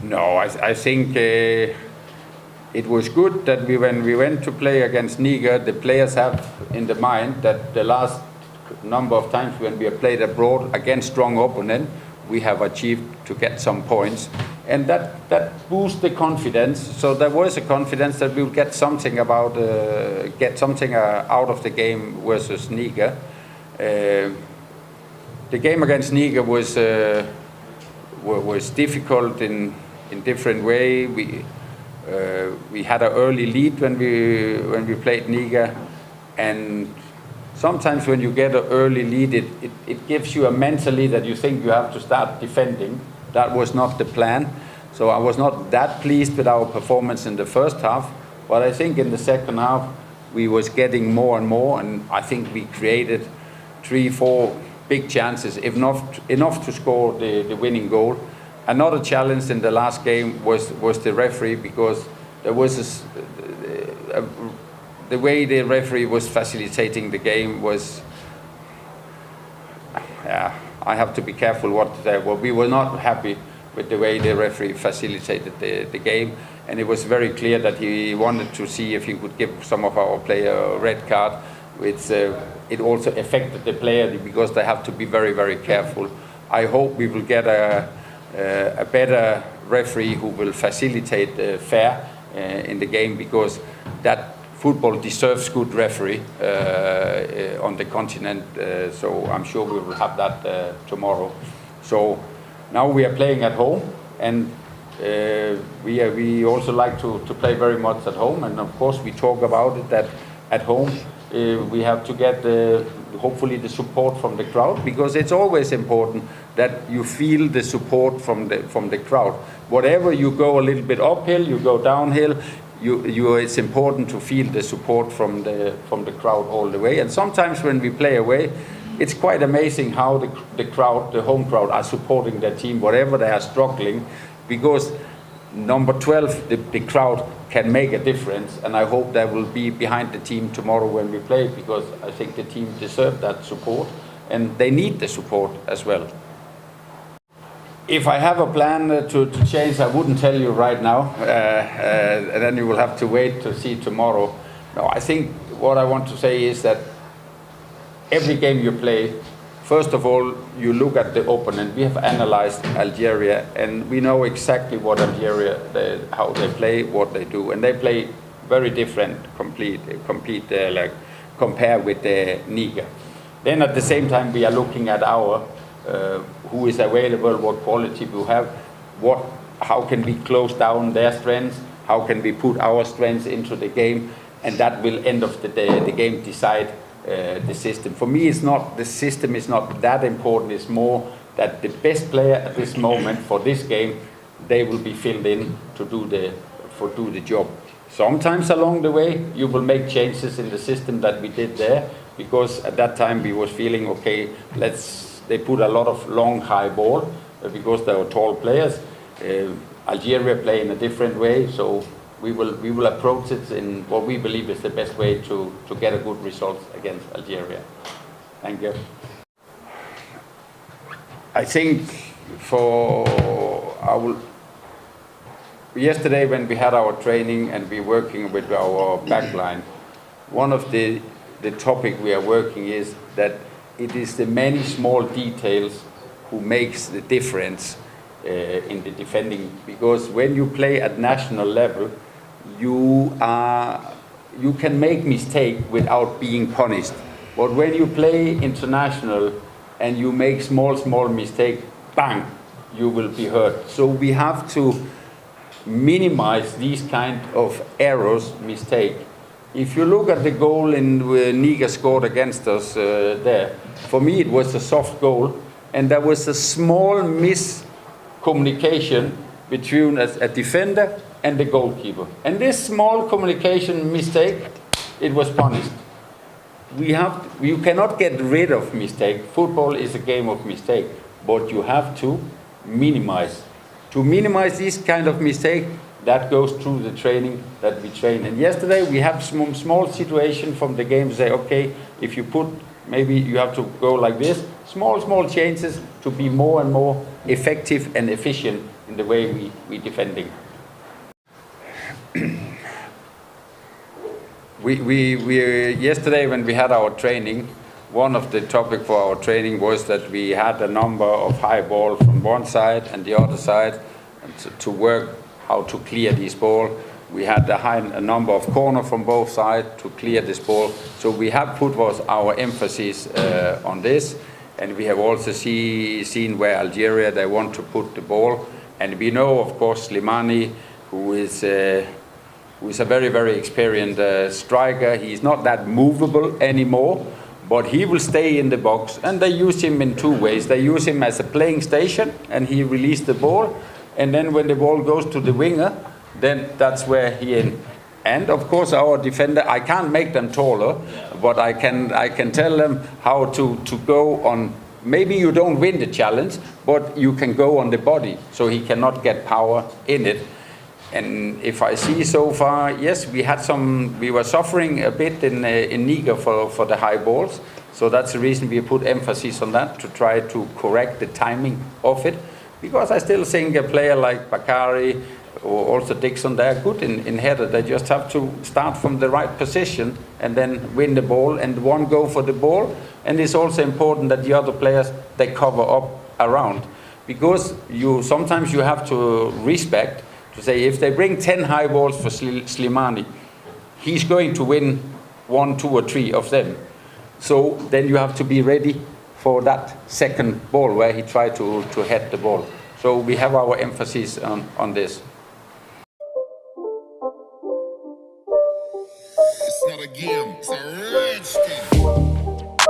No, I think it was good that when we went to play against Niger, the players have in the mind that the last number of times when we have played abroad against strong opponent, we have achieved to get some points, and that boosts the confidence. So there was a confidence that we'll get something out of the game versus Niger. The game against Niger was difficult in different way. We had an early lead when we played Niger, and sometimes when you get an early lead, it gives you a mentally that you think you have to start defending. That was not the plan. So I was not that pleased with our performance in the first half, but I think in the second half we was getting more and more, and I think we created 3-4 big chances, if not enough to score the winning goal. Another challenge in the last game was the referee, because there was the way the referee was facilitating the game was, I have to be careful what to say. Well, we were not happy with the way the referee facilitated the game, and it was very clear that he wanted to see if he could give some of our player a red card, which it also affected the player because they have to be very, very careful. I hope we will get a better referee who will facilitate fair in the game, because that football deserves good referee on the continent. So I'm sure we will have that tomorrow. So now we are playing at home, and we also like to play very much at home. And of course we talk about it that at home we have to get hopefully the support from the crowd, because it's always important that you feel the support from the crowd. Whatever you go a little bit uphill, you go downhill, it's important to feel the support from the crowd all the way. And sometimes when we play away, it's quite amazing how the crowd, the home crowd, are supporting their team, whatever they are struggling, because number 12, the crowd can make a difference, and I hope they will be behind the team tomorrow when we play, because I think the team deserves that support, and they need the support as well. If I have a plan to change, I wouldn't tell you right now, and then you will have to wait to see tomorrow. No, I think what I want to say is that every game you play, first of all, you look at the opponent. We have analyzed Algeria, and we know exactly what Algeria, how they play, what they do, and they play very different, compare with the Niger. Then at the same time, we are looking at our who is available, what quality we have, how can we close down their strengths, how can we put our strengths into the game, and that will end of the day, the game decide the system. For me, the system is not that important. It's more that the best player at this moment for this game, they will be filled in to do the job. Sometimes along the way, you will make changes in the system that we did there, because at that time we was feeling, okay, they put a lot of long, high ball because they were tall players. Algeria play in a different way, so we will approach it in what we believe is the best way to get a good result against Algeria. Thank you. I think yesterday when we had our training and we working with our backline, one of the topic we are working is that it is the many small details who makes the difference in the defending, because when you play at national level, you can make mistake without being punished. But when you play international and you make small mistake, bang, you will be hurt. So we have to minimize these kind of errors, mistake. If you look at the goal Niger scored against us there, for me it was a soft goal, and there was a small miscommunication between a defender and the goalkeeper. And this small communication mistake, it was punished. You cannot get rid of mistake. Football is a game of mistake, but you have to minimize. To minimize this kind of mistake, that goes through the training that we train. And yesterday we have some small situation from the game to say, okay, if you maybe you have to go like this, small changes to be more and more effective and efficient in the way we defending. Yesterday when we had our training, one of the topic for our training was that we had a number of high ball from one side and the other side, and to work how to clear this ball. We had a number of corner from both sides to clear this ball. So we have put our emphasis on this, and we have also seen where Algeria, they want to put the ball. And we know, of course, Slimani, who is a very experienced striker. He's not that movable anymore, but he will stay in the box. And they use him in two ways. They use him as a playing station, and he releases the ball. And then when the ball goes to the winger, then that's where he in. And of course our defender, I can't make them taller, but I can tell them how to go on. Maybe you don't win the challenge, but you can go on the body, so he cannot get power in it. And if I see so far, yes, we were suffering a bit in Niger for the high balls. So that's the reason we put emphasis on that, to try to correct the timing of it. Because I still think a player like Bakari or also Dixon, they're good in header. They just have to start from the right position and then win the ball and one go for the ball. And it's also important that the other players, they cover up around. Because sometimes you have to respect, to say if they bring 10 high balls for Slimani, he's going to win 1, 2 or 3 of them. So then you have to be ready for that second ball where he tried to head the ball. So we have our emphasis on this.